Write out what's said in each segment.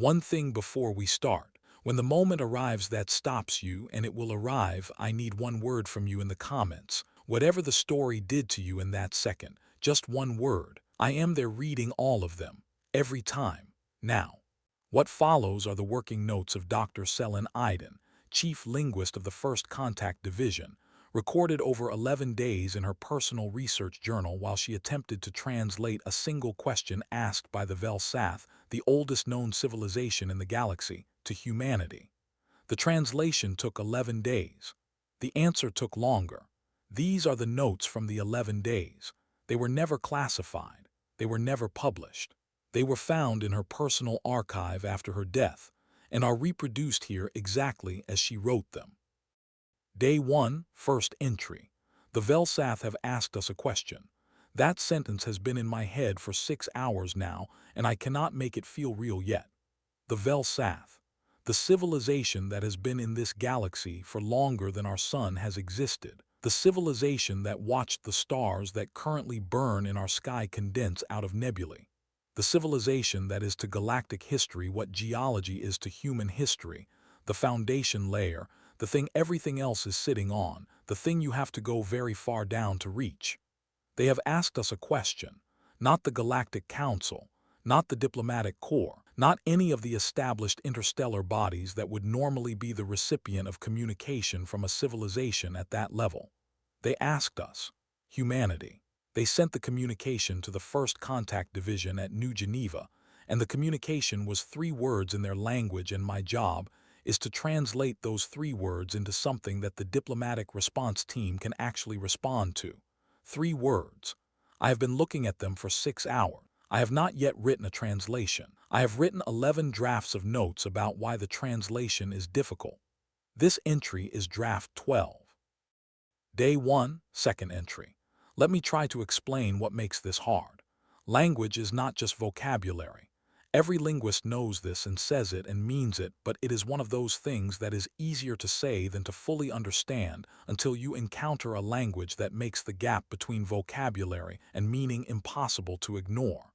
One thing before we start. When the moment arrives that stops you, and it will arrive, I need one word from you in the comments. Whatever the story did to you in that second, just one word. I am there reading all of them. Every time. Now. What follows are the working notes of Dr. Selin Aydın, Chief Linguist of the First Contact Division, recorded over 11 days in her personal research journal while she attempted to translate a single question asked by the Vel-Sath, the oldest known civilization in the galaxy, to humanity. The translation took 11 days. The answer took longer. These are the notes from the 11 days. They were never classified. They were never published. They were found in her personal archive after her death, and are reproduced here exactly as she wrote them. Day 1, first entry. The Vel-Sath have asked us a question. That sentence has been in my head for 6 hours now, and I cannot make it feel real yet. The Vel-Sath, the civilization that has been in this galaxy for longer than our sun has existed, the civilization that watched the stars that currently burn in our sky condense out of nebulae, the civilization that is to galactic history what geology is to human history, the foundation layer, the thing everything else is sitting on, the thing you have to go very far down to reach. They have asked us a question, not the Galactic Council, not the Diplomatic Corps, not any of the established interstellar bodies that would normally be the recipient of communication from a civilization at that level. They asked us, humanity. They sent the communication to the First Contact Division at New Geneva, and the communication was 3 words in their language, and my job is to translate those 3 words into something that the diplomatic response team can actually respond to. 3 words. I have been looking at them for 6 hours. I have not yet written a translation. I have written 11 drafts of notes about why the translation is difficult. This entry is draft 12. Day 1, second entry. Let me try to explain what makes this hard. Language is not just vocabulary. Every linguist knows this and says it and means it, but it is one of those things that is easier to say than to fully understand until you encounter a language that makes the gap between vocabulary and meaning impossible to ignore.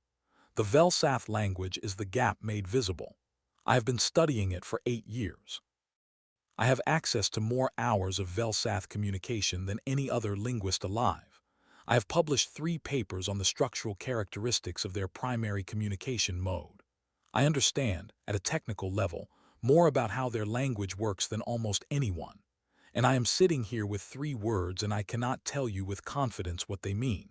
The Vel-Sath language is the gap made visible. I have been studying it for 8 years. I have access to more hours of Vel-Sath communication than any other linguist alive. I have published 3 papers on the structural characteristics of their primary communication mode. I understand, at a technical level, more about how their language works than almost anyone. And I am sitting here with 3 words and I cannot tell you with confidence what they mean.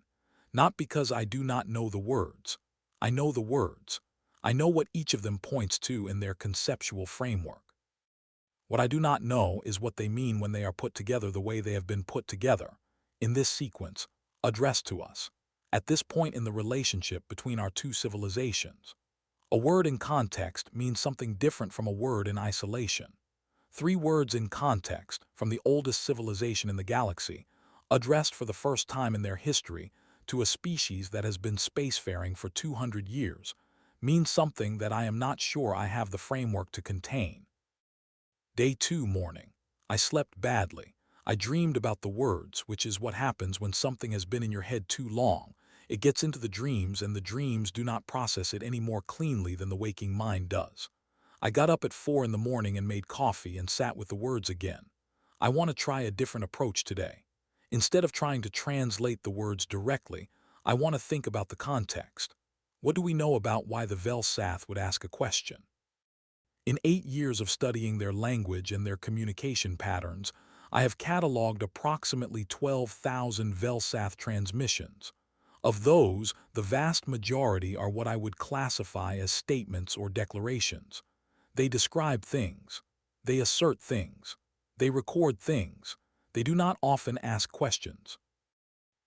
Not because I do not know the words. I know the words. I know what each of them points to in their conceptual framework. What I do not know is what they mean when they are put together the way they have been put together, in this sequence, addressed to us, at this point in the relationship between our 2 civilizations. A word in context means something different from a word in isolation. 3 words in context, from the oldest civilization in the galaxy, addressed for the first time in their history to a species that has been spacefaring for 200 years, means something that I am not sure I have the framework to contain. Day 2 morning. I slept badly. I dreamed about the words, which is what happens when something has been in your head too long. It gets into the dreams, and the dreams do not process it any more cleanly than the waking mind does. I got up at 4 in the morning and made coffee and sat with the words again. I want to try a different approach today. Instead of trying to translate the words directly, I want to think about the context. What do we know about why the Vel-Sath would ask a question? In 8 years of studying their language and their communication patterns, I have cataloged approximately 12,000 Vel-Sath transmissions. Of those, the vast majority are what I would classify as statements or declarations. They describe things. They assert things. They record things. They do not often ask questions.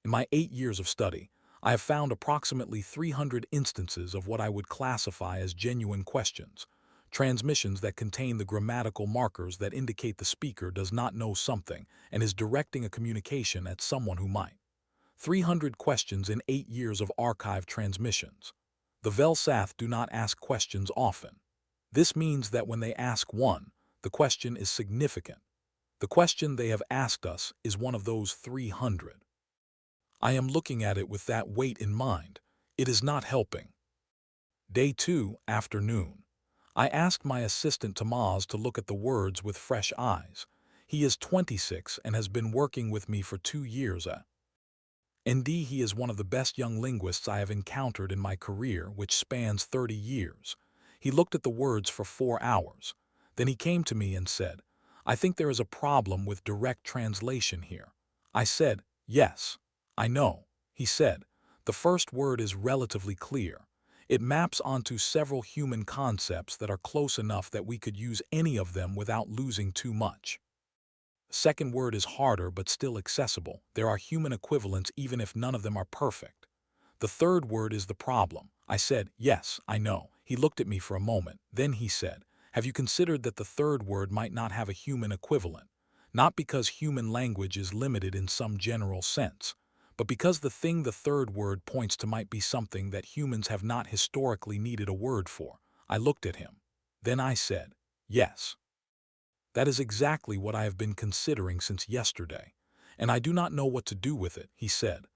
In my 8 years of study, I have found approximately 300 instances of what I would classify as genuine questions. Transmissions that contain the grammatical markers that indicate the speaker does not know something and is directing a communication at someone who might. 300 questions in 8 years of archived transmissions. The Vel-Sath do not ask questions often. This means that when they ask one, the question is significant. The question they have asked us is one of those 300. I am looking at it with that weight in mind. It is not helping. Day 2, afternoon. I asked my assistant Tamaz to look at the words with fresh eyes. He is 26 and has been working with me for 2 years. Indeed, he is one of the best young linguists I have encountered in my career, which spans 30 years. He looked at the words for 4 hours. Then he came to me and said, "I think there is a problem with direct translation here." I said, "Yes, I know." He said, "The first word is relatively clear. It maps onto several human concepts that are close enough that we could use any of them without losing too much. Second word is harder but still accessible. There are human equivalents even if none of them are perfect. The third word is the problem." I said, "Yes, I know." He looked at me for a moment. Then he said, "Have you considered that the third word might not have a human equivalent? Not because human language is limited in some general sense, but because the thing the third word points to might be something that humans have not historically needed a word for." I looked at him. Then I said, "Yes. That is exactly what I have been considering since yesterday, and I do not know what to do with it," he said.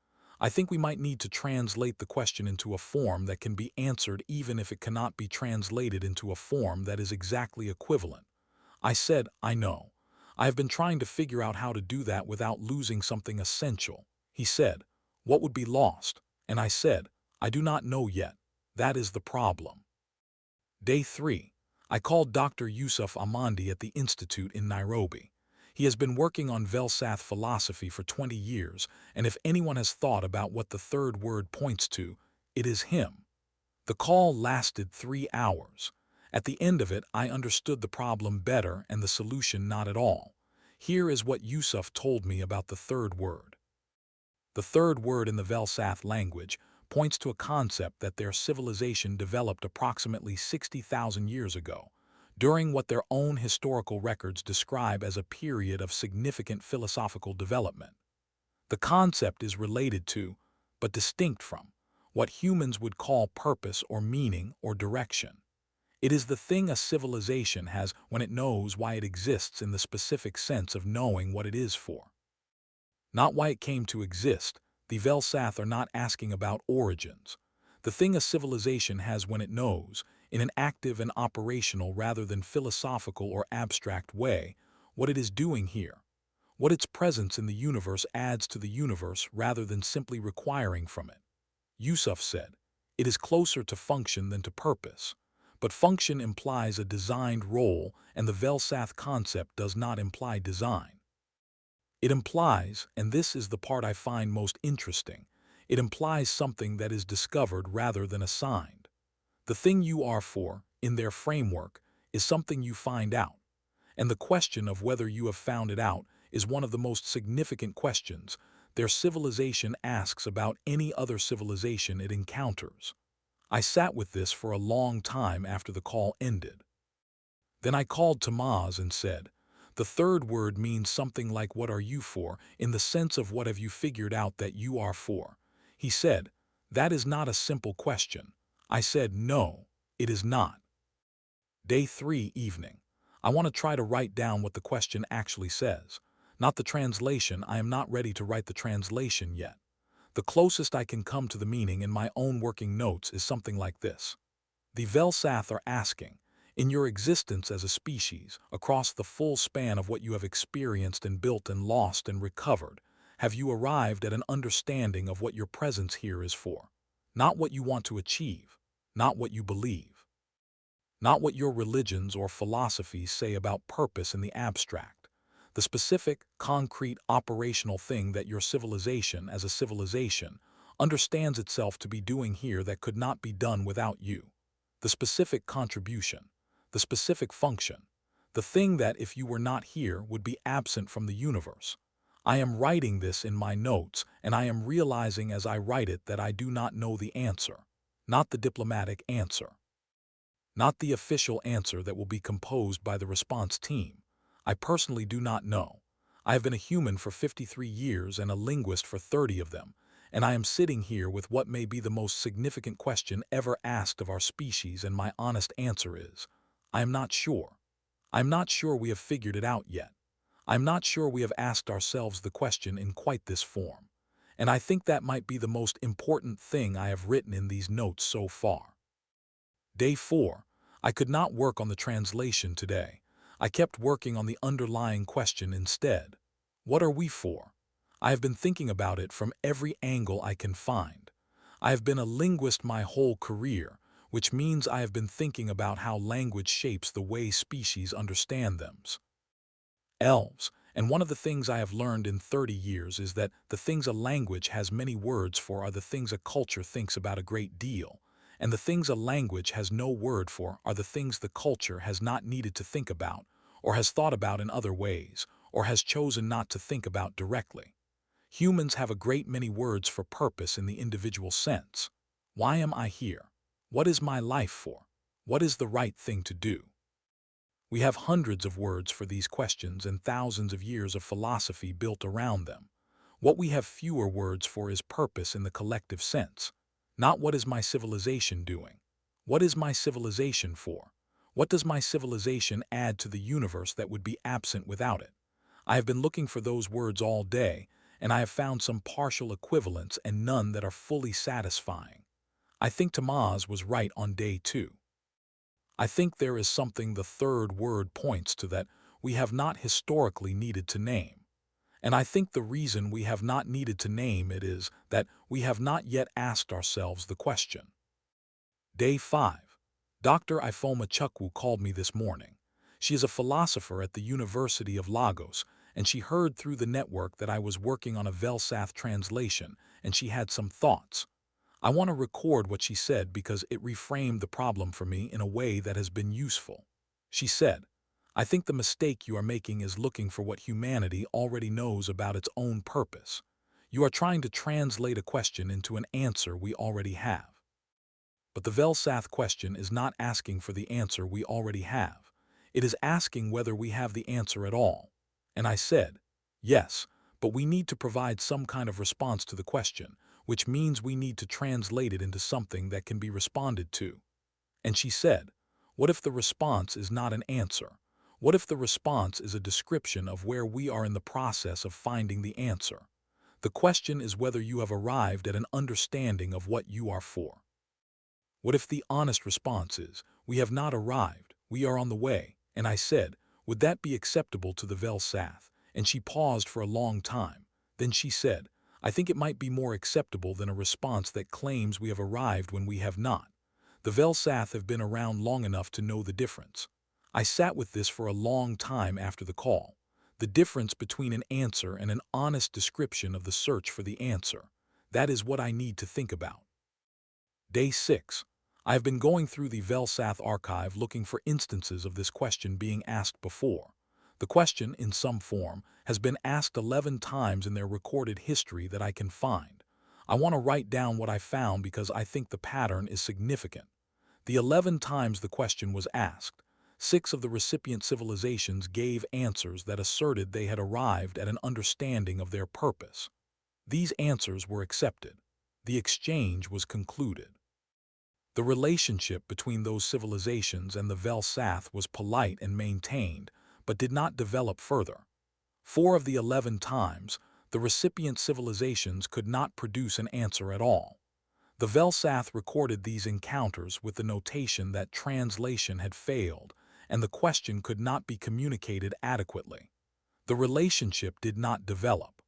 "I think we might need to translate the question into a form that can be answered even if it cannot be translated into a form that is exactly equivalent." I said, "I know. I have been trying to figure out how to do that without losing something essential." He said, "What would be lost?" And I said, "I do not know yet. That is the problem." Day 3. I called Dr. Yusuf Amandi at the Institute in Nairobi. He has been working on Vel-Sath philosophy for 20 years, and if anyone has thought about what the third word points to, it is him. The call lasted 3 hours. At the end of it, I understood the problem better and the solution not at all. Here is what Yusuf told me about the third word. The third word in the Vel-Sath language points to a concept that their civilization developed approximately 60,000 years ago, during what their own historical records describe as a period of significant philosophical development. The concept is related to, but distinct from, what humans would call purpose or meaning or direction. It is the thing a civilization has when it knows why it exists in the specific sense of knowing what it is for. Not why it came to exist. The Vel-Sath are not asking about origins. The thing a civilization has when it knows, in an active and operational rather than philosophical or abstract way, what it is doing here. What its presence in the universe adds to the universe rather than simply requiring from it. Yusuf said, "It is closer to function than to purpose. But function implies a designed role, and the Vel-Sath concept does not imply design. It implies, and this is the part I find most interesting, it implies something that is discovered rather than assigned. The thing you are for, in their framework, is something you find out. And the question of whether you have found it out is one of the most significant questions their civilization asks about any other civilization it encounters." I sat with this for a long time after the call ended. Then I called Tamaz and said, "The third word means something like 'what are you for?' in the sense of 'what have you figured out that you are for?'" He said, "That is not a simple question." I said, "No, it is not." Day 3 evening. I want to try to write down what the question actually says. Not the translation. I am not ready to write the translation yet. The closest I can come to the meaning in my own working notes is something like this. The Vel-Sath are asking, in your existence as a species, across the full span of what you have experienced and built and lost and recovered, have you arrived at an understanding of what your presence here is for? Not what you want to achieve, not what you believe, not what your religions or philosophies say about purpose in the abstract. The specific, concrete, operational thing that your civilization, as a civilization, understands itself to be doing here that could not be done without you. The specific contribution, the specific function, the thing that, if you were not here, would be absent from the universe. I am writing this in my notes, and I am realizing as I write it that I do not know the answer, not the diplomatic answer, not the official answer that will be composed by the response team. I personally do not know. I have been a human for 53 years and a linguist for 30 of them, and I am sitting here with what may be the most significant question ever asked of our species, and my honest answer is, I am not sure. I am not sure we have figured it out yet. I am not sure we have asked ourselves the question in quite this form. And I think that might be the most important thing I have written in these notes so far. Day 4. I could not work on the translation today. I kept working on the underlying question instead. What are we for? I have been thinking about it from every angle I can find. I have been a linguist my whole career, which means I have been thinking about how language shapes the way species understand themselves. And one of the things I have learned in 30 years is that the things a language has many words for are the things a culture thinks about a great deal, and the things a language has no word for are the things the culture has not needed to think about, or has thought about in other ways, or has chosen not to think about directly. Humans have a great many words for purpose in the individual sense. Why am I here? What is my life for? What is the right thing to do? We have hundreds of words for these questions and thousands of years of philosophy built around them. What we have fewer words for is purpose in the collective sense. Not what is my civilization doing? What is my civilization for? What does my civilization add to the universe that would be absent without it? I have been looking for those words all day, and I have found some partial equivalents and none that are fully satisfying. I think Tamaz was right on day 2. I think there is something the third word points to that we have not historically needed to name. And I think the reason we have not needed to name it is that we have not yet asked ourselves the question. Day 5. Dr. Ifoma Chukwu called me this morning. She is a philosopher at the University of Lagos, and she heard through the network that I was working on a Vel-Sath translation, and she had some thoughts. I want to record what she said because it reframed the problem for me in a way that has been useful. She said, I think the mistake you are making is looking for what humanity already knows about its own purpose. You are trying to translate a question into an answer we already have. But the Vel-Sath question is not asking for the answer we already have. It is asking whether we have the answer at all. And I said, yes, but we need to provide some kind of response to the question, which means we need to translate it into something that can be responded to. And she said, what if the response is not an answer? What if the response is a description of where we are in the process of finding the answer? The question is whether you have arrived at an understanding of what you are for. What if the honest response is, we have not arrived, we are on the way? And I said, would that be acceptable to the Vel-Sath? And she paused for a long time. Then she said, I think it might be more acceptable than a response that claims we have arrived when we have not. The Vel-Sath have been around long enough to know the difference. I sat with this for a long time after the call. The difference between an answer and an honest description of the search for the answer. That is what I need to think about. Day 6. I have been going through the Vel-Sath archive looking for instances of this question being asked before. The question, in some form, has been asked 11 times in their recorded history that I can find. I want to write down what I found because I think the pattern is significant. The 11 times the question was asked, 6 of the recipient civilizations gave answers that asserted they had arrived at an understanding of their purpose. These answers were accepted. The exchange was concluded. The relationship between those civilizations and the Vel-Sath was polite and maintained, but did not develop further. 4 of the 11 times, the recipient civilizations could not produce an answer at all. The Vel-Sath recorded these encounters with the notation that translation had failed and the question could not be communicated adequately. The relationship did not develop.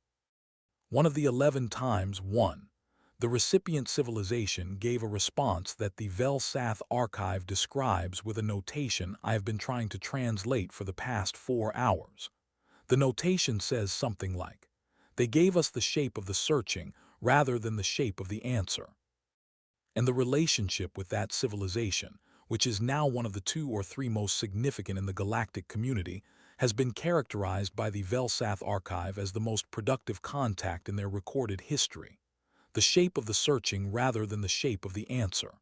One of the 11 times, the recipient civilization gave a response that the Vel-Sath archive describes with a notation I have been trying to translate for the past 4 hours. The notation says something like, they gave us the shape of the searching rather than the shape of the answer. And the relationship with that civilization, which is now one of the 2 or 3 most significant in the galactic community, has been characterized by the Vel-Sath archive as the most productive contact in their recorded history. The shape of the searching rather than the shape of the answer.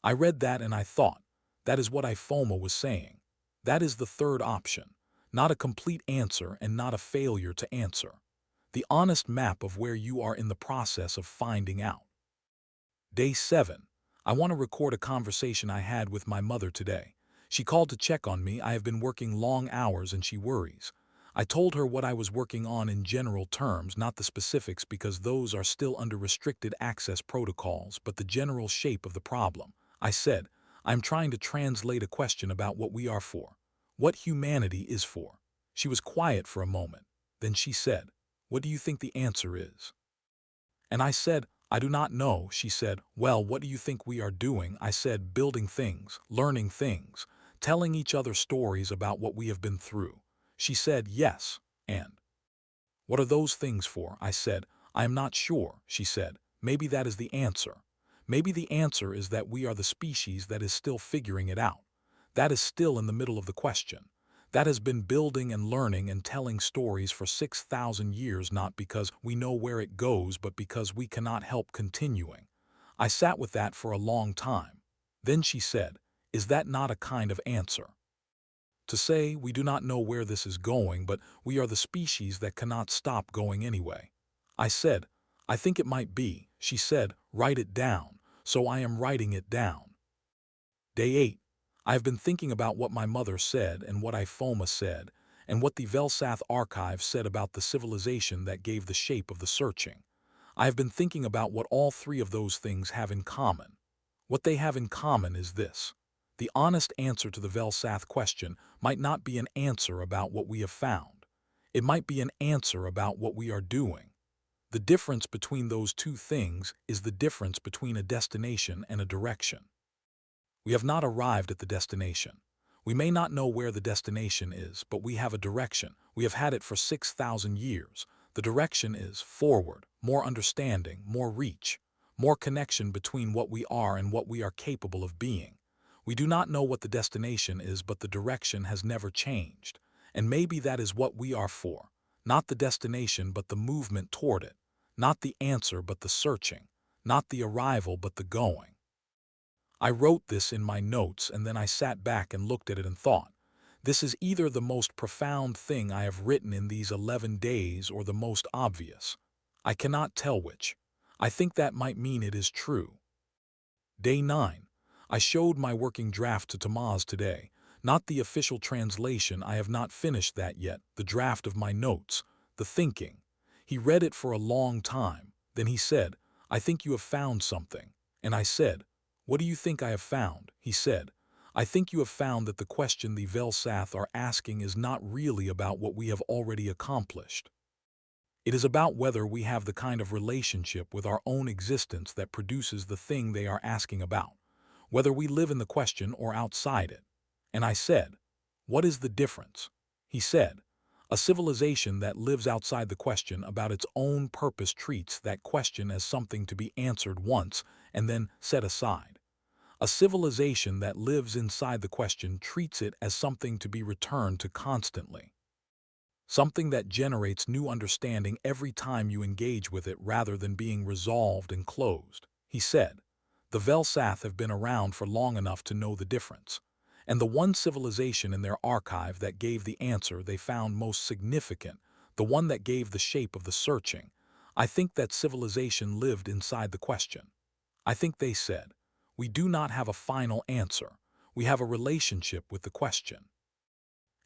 I read that and I thought, that is what Ifoma was saying. That is the third option, not a complete answer and not a failure to answer. The honest map of where you are in the process of finding out. Day 7. I want to record a conversation I had with my mother today. She called to check on me. I have been working long hours and she worries. I told her what I was working on in general terms, not the specifics because those are still under restricted access protocols, but the general shape of the problem. I said, I'm trying to translate a question about what we are for, what humanity is for. She was quiet for a moment. Then she said, "What do you think the answer is?" And I said, "I do not know." She said, "Well, what do you think we are doing?" I said, "Building things, learning things, telling each other stories about what we have been through." She said, "Yes, and what are those things for?" I said, "I am not sure." She said, "Maybe that is the answer. Maybe the answer is that we are the species that is still figuring it out. That is still in the middle of the question. That has been building and learning and telling stories for 6,000 years, not because we know where it goes, but because we cannot help continuing." I sat with that for a long time. Then she said, "Is that not a kind of answer? To say we do not know where this is going, but we are the species that cannot stop going anyway." I said, "I think it might be." She said, "Write it down." So I am writing it down. Day 8. I have been thinking about what my mother said and what Ifoma said, and what the Vel-Sath archive said about the civilization that gave the shape of the searching. I have been thinking about what all three of those things have in common. What they have in common is this. The honest answer to the Vel-Sath question might not be an answer about what we have found. It might be an answer about what we are doing. The difference between those two things is the difference between a destination and a direction. We have not arrived at the destination. We may not know where the destination is, but we have a direction. We have had it for 6,000 years. The direction is forward, more understanding, more reach, more connection between what we are and what we are capable of being. We do not know what the destination is, but the direction has never changed. And maybe that is what we are for. Not the destination, but the movement toward it. Not the answer, but the searching. Not the arrival, but the going. I wrote this in my notes, and then I sat back and looked at it and thought, this is either the most profound thing I have written in these 11 days or the most obvious. I cannot tell which. I think that might mean it is true. Day 9. I showed my working draft to Tamaz today. Not the official translation, I have not finished that yet, the draft of my notes, the thinking. He read it for a long time. Then he said, "I think you have found something." And I said, "What do you think I have found?" He said, "I think you have found that the question the Vel-Sath are asking is not really about what we have already accomplished. It is about whether we have the kind of relationship with our own existence that produces the thing they are asking about, whether we live in the question or outside it." And I said, "What is the difference?" He said, "A civilization that lives outside the question about its own purpose treats that question as something to be answered once and then set aside. A civilization that lives inside the question treats it as something to be returned to constantly. Something that generates new understanding every time you engage with it rather than being resolved and closed." He said, "The Vel-Sath have been around for long enough to know the difference. And the one civilization in their archive that gave the answer they found most significant, the one that gave the shape of the searching, I think that civilization lived inside the question. I think they said, we do not have a final answer. We have a relationship with the question."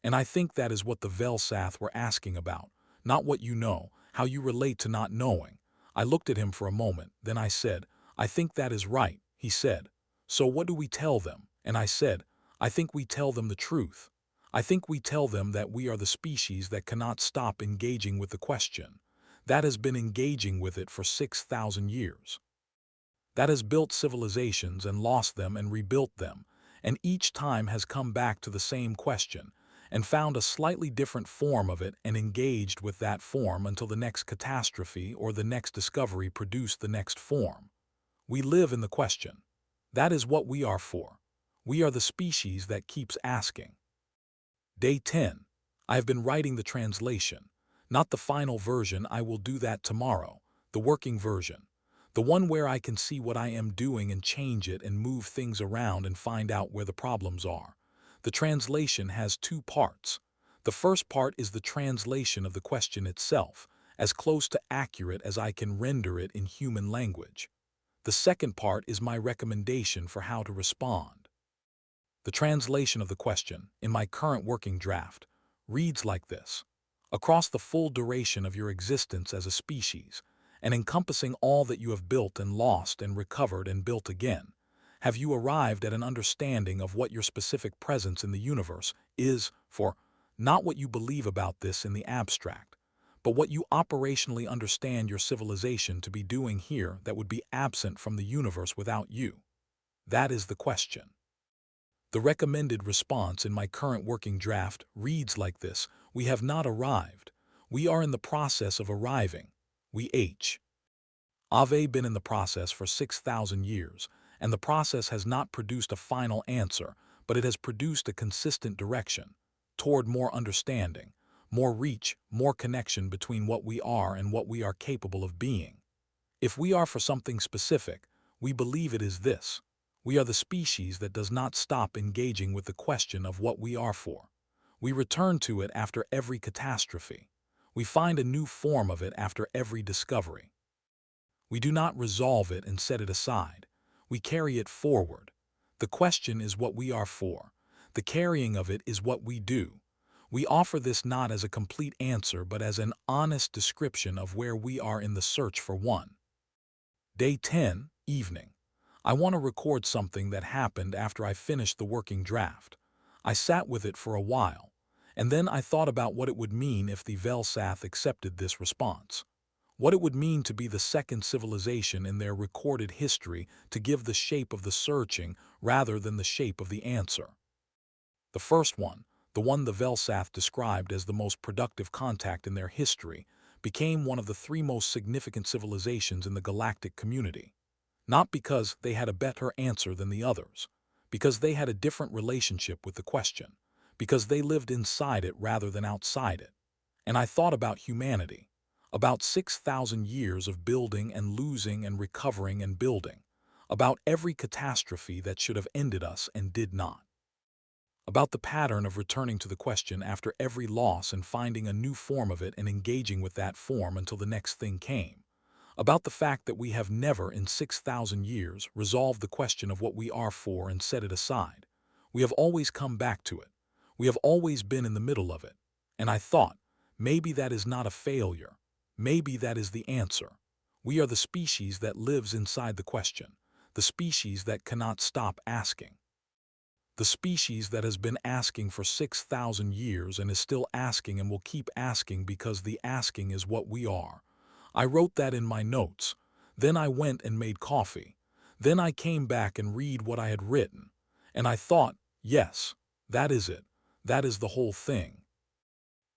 And I think that is what the Vel-Sath were asking about, not what you know, how you relate to not knowing. I looked at him for a moment, then I said, "I think that is right." He said, "So what do we tell them?" And I said, "I think we tell them the truth. I think we tell them that we are the species that cannot stop engaging with the question. That has been engaging with it for 6,000 years. That has built civilizations and lost them and rebuilt them, and each time has come back to the same question, and found a slightly different form of it and engaged with that form until the next catastrophe or the next discovery produced the next form. We live in the question. That is what we are for. We are the species that keeps asking." Day 10. I have been writing the translation. Not the final version, I will do that tomorrow. The working version. The one where I can see what I am doing and change it and move things around and find out where the problems are. The translation has two parts. The first part is the translation of the question itself, as close to accurate as I can render it in human language. The second part is my recommendation for how to respond. The translation of the question, in my current working draft, reads like this. Across the full duration of your existence as a species, and encompassing all that you have built and lost and recovered and built again, Have you arrived at an understanding of what your specific presence in the universe is for, not what you believe about this in the abstract, but what you operationally understand your civilization to be doing here that would be absent from the universe without you? That is the question. The recommended response in my current working draft reads like this: we have not arrived. We are in the process of arriving. We have been in the process for 6,000 years, and the process has not produced a final answer, but it has produced a consistent direction toward more understanding, more reach, more connection between what we are and what we are capable of being. If we are for something specific, we believe it is this. We are the species that does not stop engaging with the question of what we are for. We return to it after every catastrophe. We find a new form of it after every discovery. We do not resolve it and set it aside. We carry it forward. The question is what we are for. The carrying of it is what we do. We offer this not as a complete answer but as an honest description of where we are in the search for one. Day 10, evening. I want to record something that happened after I finished the working draft. I sat with it for a while, and then I thought about what it would mean if the Vel-Sath accepted this response. What it would mean to be the second civilization in their recorded history to give the shape of the searching rather than the shape of the answer. The first one, the one the Vel-Sath described as the most productive contact in their history, became one of the three most significant civilizations in the galactic community. Not because they had a better answer than the others, because they had a different relationship with the question, because they lived inside it rather than outside it. And I thought about humanity, about 6,000 years of building and losing and recovering and building, about every catastrophe that should have ended us and did not, about the pattern of returning to the question after every loss and finding a new form of it and engaging with that form until the next thing came, about the fact that we have never in 6,000 years resolved the question of what we are for and set it aside. We have always come back to it. We have always been in the middle of it. And I thought, maybe that is not a failure. Maybe that is the answer. We are the species that lives inside the question, the species that cannot stop asking. The species that has been asking for 6,000 years and is still asking and will keep asking because the asking is what we are. I wrote that in my notes. Then I went and made coffee. Then I came back and read what I had written. And I thought, yes, that is it. That is the whole thing.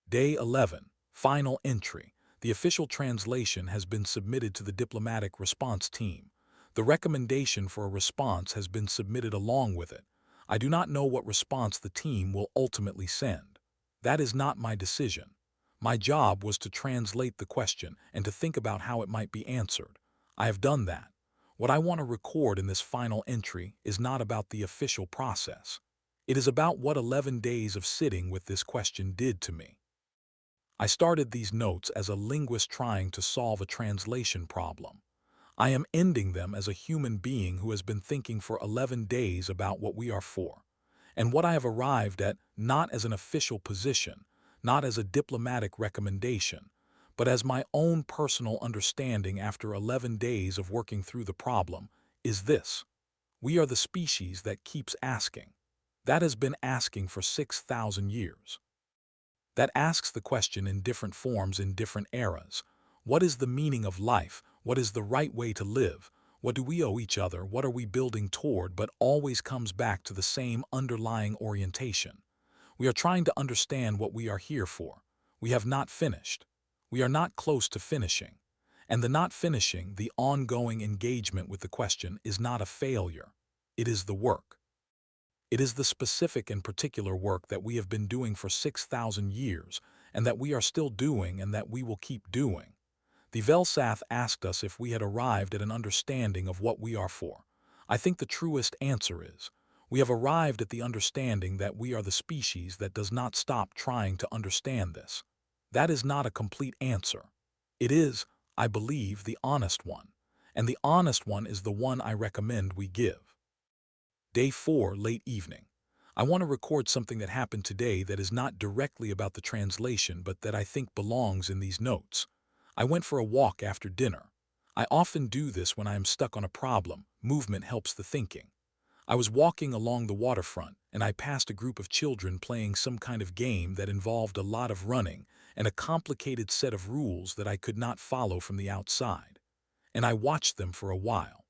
Day 11, final entry. The official translation has been submitted to the diplomatic response team. The recommendation for a response has been submitted along with it. I do not know what response the team will ultimately send. That is not my decision. My job was to translate the question and to think about how it might be answered. I have done that. What I want to record in this final entry is not about the official process. It is about what 11 days of sitting with this question did to me. I started these notes as a linguist trying to solve a translation problem. I am ending them as a human being who has been thinking for 11 days about what we are for, and what I have arrived at not as an official position, not as a diplomatic recommendation, but as my own personal understanding after 11 days of working through the problem, is this. We are the species that keeps asking. That has been asking for 6,000 years. That asks the question in different forms in different eras. What is the meaning of life? What is the right way to live? What do we owe each other? What are we building toward? But always comes back to the same underlying orientation. We are trying to understand what we are here for. We have not finished. We are not close to finishing. And the not finishing, the ongoing engagement with the question is not a failure. It is the work. It is the specific and particular work that we have been doing for 6,000 years, and that we are still doing and that we will keep doing. The Vel-Sath asked us if we had arrived at an understanding of what we are for. I think the truest answer is, we have arrived at the understanding that we are the species that does not stop trying to understand this. That is not a complete answer. It is, I believe, the honest one, and the honest one is the one I recommend we give. Day 4, late evening. I want to record something that happened today that is not directly about the translation but that I think belongs in these notes. I went for a walk after dinner. I often do this when I am stuck on a problem. Movement helps the thinking. I was walking along the waterfront, and I passed a group of children playing some kind of game that involved a lot of running and a complicated set of rules that I could not follow from the outside. And I watched them for a while.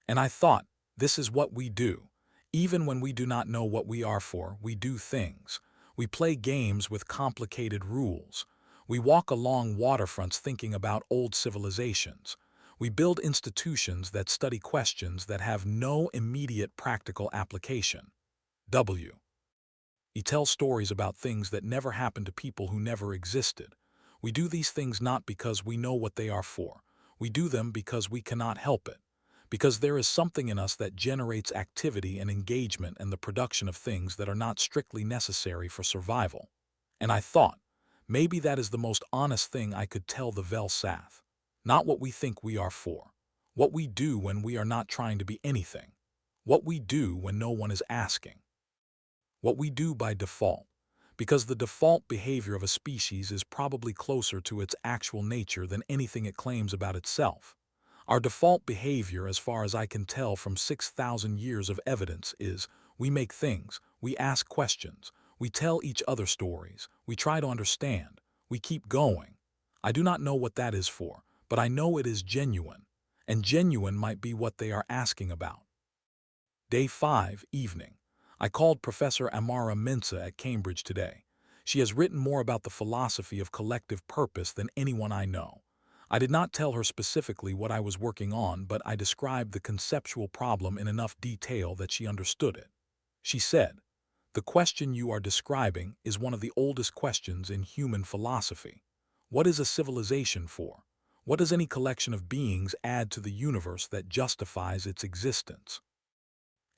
And I thought, this is what we do. Even when we do not know what we are for, we do things. We play games with complicated rules. We walk along waterfronts thinking about old civilizations. We build institutions that study questions that have no immediate practical application. We tell stories about things that never happened to people who never existed. We do these things not because we know what they are for. We do them because we cannot help it. Because there is something in us that generates activity and engagement and the production of things that are not strictly necessary for survival. And I thought, maybe that is the most honest thing I could tell the Vel-Sath. Not what we think we are for. What we do when we are not trying to be anything. What we do when no one is asking. What we do by default. Because the default behavior of a species is probably closer to its actual nature than anything it claims about itself. Our default behavior, as far as I can tell from 6,000 years of evidence, is we make things, we ask questions, we tell each other stories, we try to understand, we keep going. I do not know what that is for, but I know it is genuine, and genuine might be what they are asking about. Day 5, evening. I called Professor Amara Mensah at Cambridge today. She has written more about the philosophy of collective purpose than anyone I know. I did not tell her specifically what I was working on, but I described the conceptual problem in enough detail that she understood it. She said, "The question you are describing is one of the oldest questions in human philosophy. What is a civilization for? What does any collection of beings add to the universe that justifies its existence?"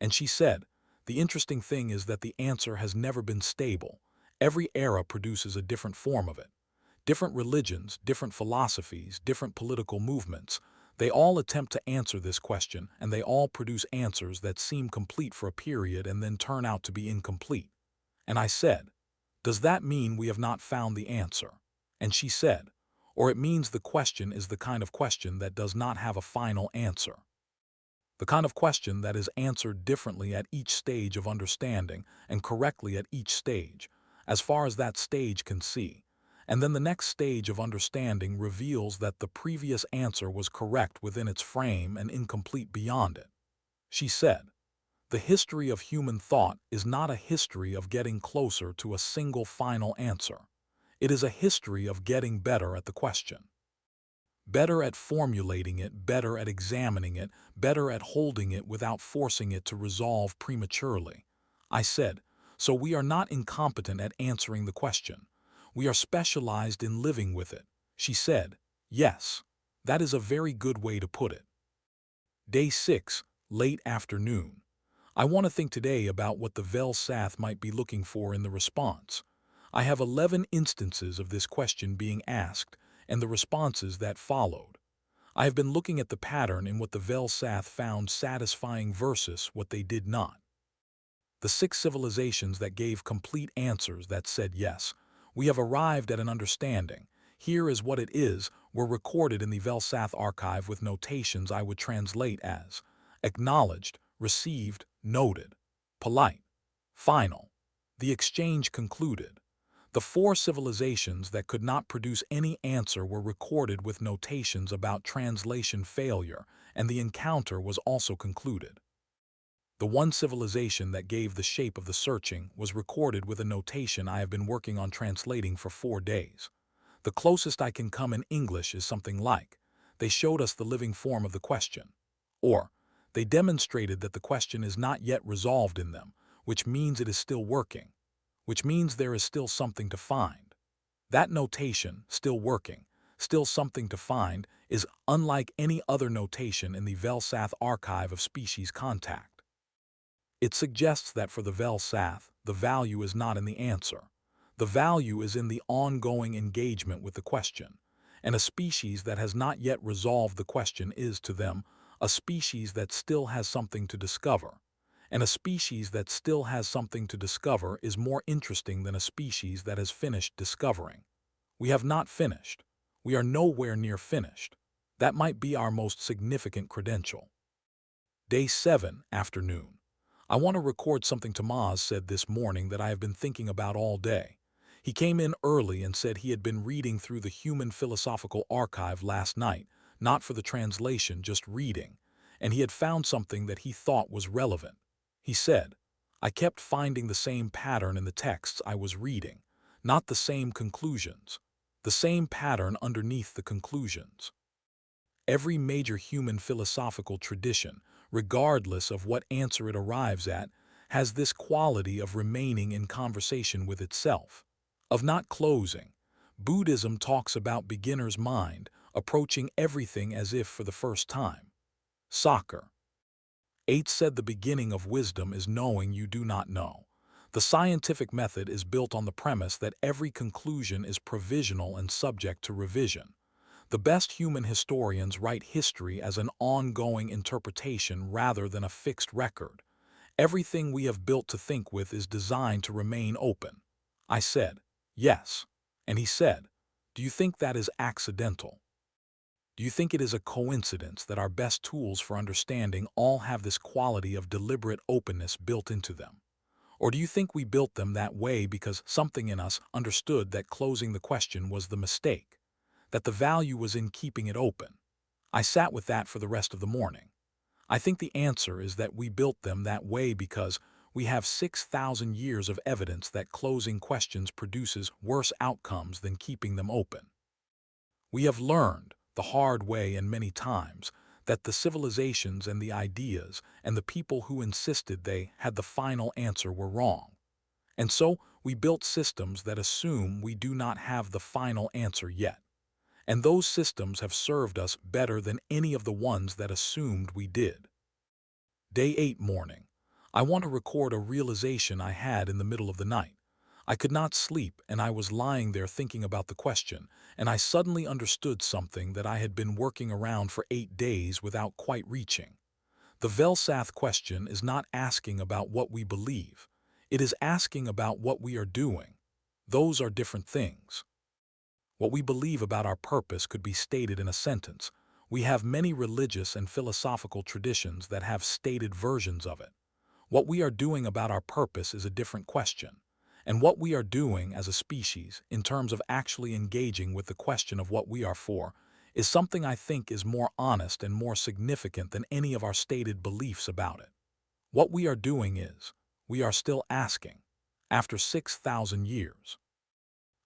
And she said, "The interesting thing is that the answer has never been stable. Every era produces a different form of it. Different religions, different philosophies, different political movements, they all attempt to answer this question, and they all produce answers that seem complete for a period and then turn out to be incomplete." And I said, "Does that mean we have not found the answer?" And she said, "Or it means the question is the kind of question that does not have a final answer. The kind of question that is answered differently at each stage of understanding and correctly at each stage, as far as that stage can see. And then the next stage of understanding reveals that the previous answer was correct within its frame and incomplete beyond it." She said, "The history of human thought is not a history of getting closer to a single final answer. It is a history of getting better at the question. Better at formulating it, better at examining it, better at holding it without forcing it to resolve prematurely." I said, "So we are not incompetent at answering the question. We are specialized in living with it." She said, "Yes, that is a very good way to put it." Day 6, late afternoon. I want to think today about what the Vel-Sath might be looking for in the response. I have 11 instances of this question being asked, and the responses that followed. I have been looking at the pattern in what the Vel-Sath found satisfying versus what they did not. The 6 civilizations that gave complete answers that said yes, we have arrived at an understanding. Here is what it is, were recorded in the Vel-Sath archive with notations I would translate as acknowledged, received, noted, polite, final. The exchange concluded. The 4 civilizations that could not produce any answer were recorded with notations about translation failure, and the encounter was also concluded. The 1 civilization that gave the shape of the searching was recorded with a notation I have been working on translating for 4 days. The closest I can come in English is something like, "They showed us the living form of the question," or "They demonstrated that the question is not yet resolved in them, which means it is still working, which means there is still something to find." That notation, "still working, still something to find," is unlike any other notation in the Vel-Sath archive of species contact. It suggests that for the Vel-Sath, the value is not in the answer. The value is in the ongoing engagement with the question. And a species that has not yet resolved the question is, to them, a species that still has something to discover. And a species that still has something to discover is more interesting than a species that has finished discovering. We have not finished. We are nowhere near finished. That might be our most significant credential. Day 7, afternoon. I want to record something Tamaz said this morning that I have been thinking about all day. He came in early and said he had been reading through the Human Philosophical Archive last night, not for the translation, just reading, and he had found something that he thought was relevant. He said, I kept finding the same pattern in the texts I was reading, not the same conclusions, the same pattern underneath the conclusions. Every major human philosophical tradition, regardless of what answer it arrives at, has this quality of remaining in conversation with itself, of not closing. Buddhism talks about beginner's mind, approaching everything as if for the first time. Soccer. 8 said the beginning of wisdom is knowing you do not know. The scientific method is built on the premise that every conclusion is provisional and subject to revision. The best human historians write history as an ongoing interpretation rather than a fixed record. Everything we have built to think with is designed to remain open. I said, yes. And he said, do you think that is accidental? Do you think it is a coincidence that our best tools for understanding all have this quality of deliberate openness built into them? Or do you think we built them that way because something in us understood that closing the question was the mistake, that the value was in keeping it open? I sat with that for the rest of the morning. I think the answer is that we built them that way because we have 6,000 years of evidence that closing questions produces worse outcomes than keeping them open. We have learned, the hard way and many times, that the civilizations and the ideas and the people who insisted they had the final answer were wrong. And so we built systems that assume we do not have the final answer yet. And those systems have served us better than any of the ones that assumed we did. Day 8 morning. I want to record a realization I had in the middle of the night. I could not sleep and I was lying there thinking about the question, and I suddenly understood something that I had been working around for 8 days without quite reaching. The Vel-Sath question is not asking about what we believe. It is asking about what we are doing. Those are different things. What we believe about our purpose could be stated in a sentence. We have many religious and philosophical traditions that have stated versions of it. What we are doing about our purpose is a different question. And what we are doing as a species, in terms of actually engaging with the question of what we are for, is something I think is more honest and more significant than any of our stated beliefs about it. What we are doing is, we are still asking, after 6,000 years.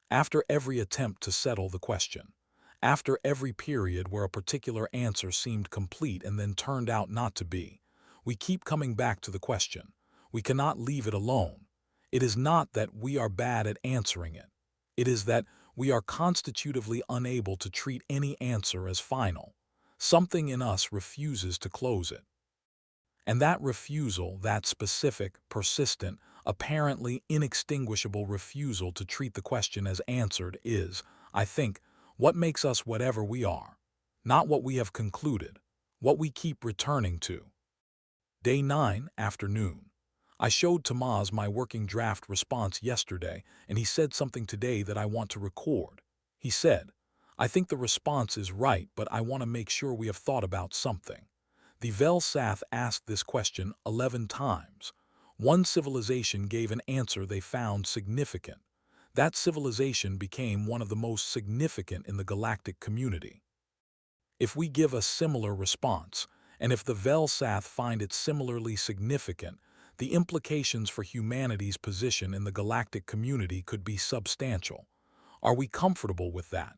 After every attempt to settle the question, after every period where a particular answer seemed complete and then turned out not to be, we keep coming back to the question. We cannot leave it alone. It is not that we are bad at answering it. It is that we are constitutively unable to treat any answer as final. Something in us refuses to close it. And that refusal, that specific, persistent, apparently inextinguishable refusal to treat the question as answered is, I think, what makes us whatever we are. Not what we have concluded, what we keep returning to. Day 9, afternoon. I showed Tamaz my working draft response yesterday, and he said something today that I want to record. He said, I think the response is right, but I want to make sure we have thought about something. The Vel-Sath asked this question 11 times. One civilization gave an answer they found significant. That civilization became one of the most significant in the galactic community. If we give a similar response, and if the Vel-Sath find it similarly significant, the implications for humanity's position in the galactic community could be substantial. Are we comfortable with that?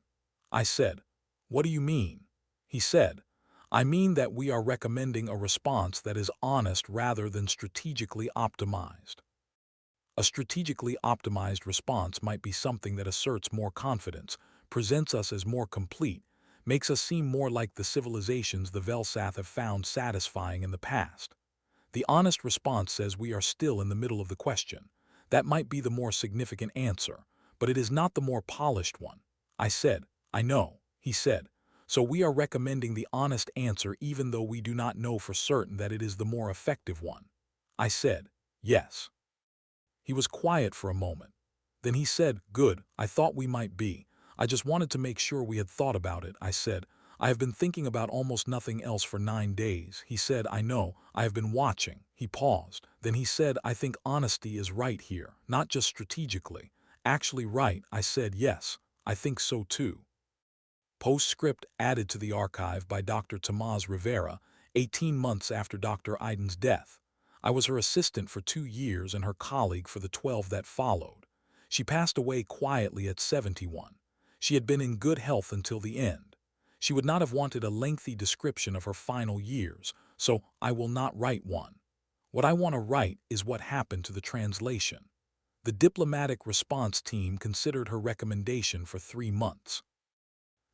I said, what do you mean? He said, I mean that we are recommending a response that is honest rather than strategically optimized. A strategically optimized response might be something that asserts more confidence, presents us as more complete, makes us seem more like the civilizations the Vel-Sath have found satisfying in the past. The honest response says we are still in the middle of the question. That might be the more significant answer, but it is not the more polished one. I said, I know, he said. So we are recommending the honest answer even though we do not know for certain that it is the more effective one. I said, yes. He was quiet for a moment. Then he said, good, I thought we might be. I just wanted to make sure we had thought about it. I said, I have been thinking about almost nothing else for 9 days. He said, I know, I have been watching. He paused. Then he said, I think honesty is right here, not just strategically. Actually right, I said yes, I think so too. Postscript added to the archive by Dr. Tomás Rivera, 18 months after Dr. Aydın's death. I was her assistant for 2 years and her colleague for the 12 that followed. She passed away quietly at 71. She had been in good health until the end. She would not have wanted a lengthy description of her final years, so I will not write one. What I want to write is what happened to the translation. The diplomatic response team considered her recommendation for 3 months.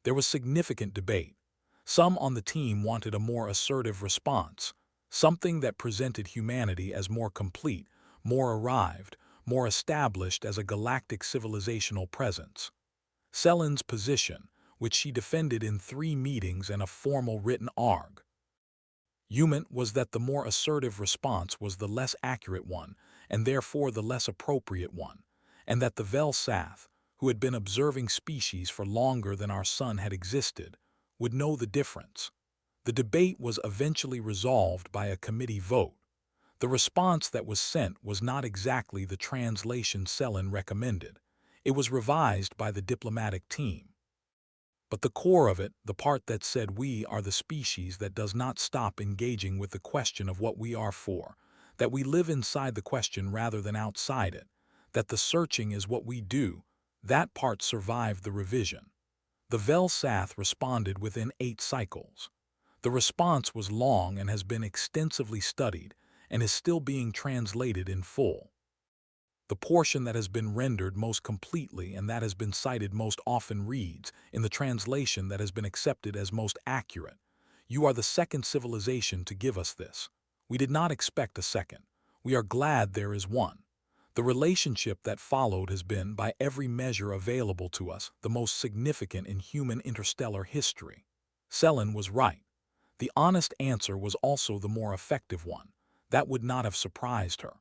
There was significant debate. Some on the team wanted a more assertive response, something that presented humanity as more complete, more arrived, more established as a galactic civilizational presence. Selin's position, which she defended in 3 meetings and a formal written argument, was that the more assertive response was the less accurate one, and therefore the less appropriate one, and that the Vel-Sath, who had been observing species for longer than our sun had existed, would know the difference. The debate was eventually resolved by a committee vote. The response that was sent was not exactly the translation Selin recommended. It was revised by the diplomatic team. But the core of it, the part that said we are the species that does not stop engaging with the question of what we are for, that we live inside the question rather than outside it, that the searching is what we do, that part survived the revision. The Vel-Sath responded within 8 cycles. The response was long and has been extensively studied and is still being translated in full. The portion that has been rendered most completely and that has been cited most often reads, in the translation that has been accepted as most accurate, "You are the second civilization to give us this. We did not expect a second. We are glad there is one. The relationship that followed has been, by every measure available to us, the most significant in human interstellar history." Selin was right. The honest answer was also the more effective one. That would not have surprised her.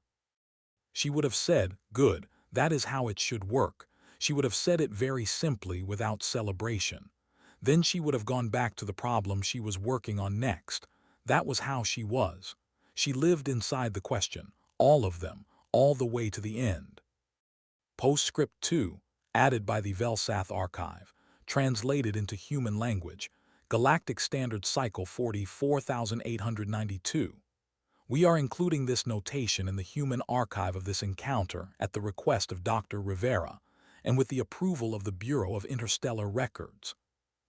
She would have said, good, that is how it should work. She would have said it very simply without celebration. Then she would have gone back to the problem she was working on next. That was how she was. She lived inside the question, all of them, all the way to the end. Postscript 2, added by the Vel-Sath archive, translated into human language, Galactic Standard Cycle 44892. We are including this notation in the human archive of this encounter at the request of Dr. Rivera and with the approval of the Bureau of Interstellar Records.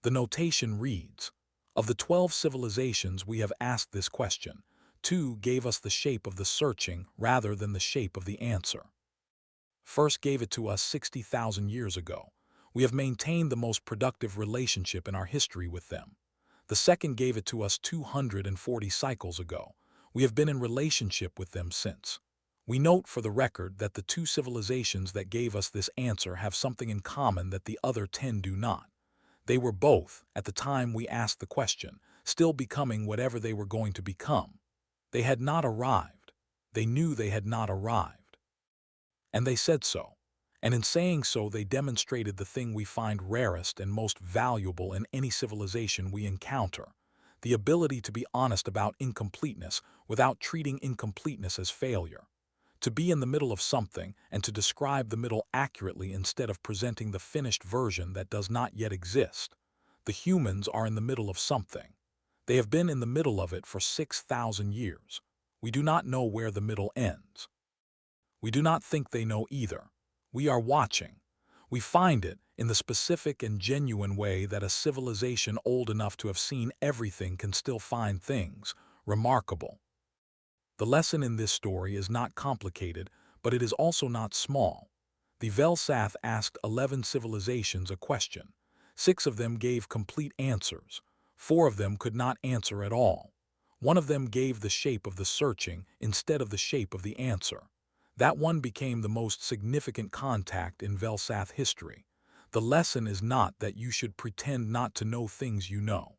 The notation reads, of the 12 civilizations we have asked this question, 2 gave us the shape of the searching rather than the shape of the answer. First gave it to us 60,000 years ago. We have maintained the most productive relationship in our history with them. The second gave it to us 240 cycles ago. We have been in relationship with them since. We note for the record that the 2 civilizations that gave us this answer have something in common that the other 10 do not. They were both, at the time we asked the question, still becoming whatever they were going to become. They had not arrived. They knew they had not arrived. And they said so. And in saying so, they demonstrated the thing we find rarest and most valuable in any civilization we encounter: the ability to be honest about incompleteness without treating incompleteness as failure. To be in the middle of something and to describe the middle accurately instead of presenting the finished version that does not yet exist. The humans are in the middle of something. They have been in the middle of it for 6,000 years. We do not know where the middle ends. We do not think they know either. We are watching. We find it in the specific and genuine way that a civilization old enough to have seen everything can still find things remarkable. The lesson in this story is not complicated, but it is also not small. The Vel-Sath asked 11 civilizations a question. 6 of them gave complete answers. 4 of them could not answer at all. 1 of them gave the shape of the searching instead of the shape of the answer. That one became the most significant contact in Vel-Sath history. The lesson is not that you should pretend not to know things you know.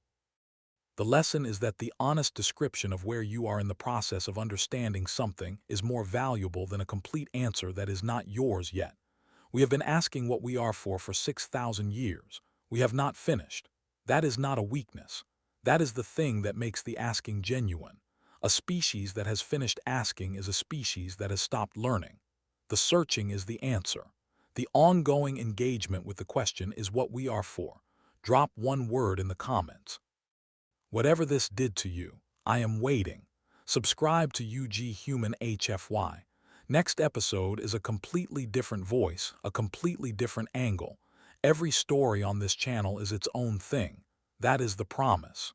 The lesson is that the honest description of where you are in the process of understanding something is more valuable than a complete answer that is not yours yet. We have been asking what we are for 6,000 years. We have not finished. That is not a weakness. That is the thing that makes the asking genuine. A species that has finished asking is a species that has stopped learning. The searching is the answer. The ongoing engagement with the question is what we are for. Drop one word in the comments. Whatever this did to you, I am waiting. Subscribe to UG Human HFY. Next episode is a completely different voice, a completely different angle. Every story on this channel is its own thing. That is the promise.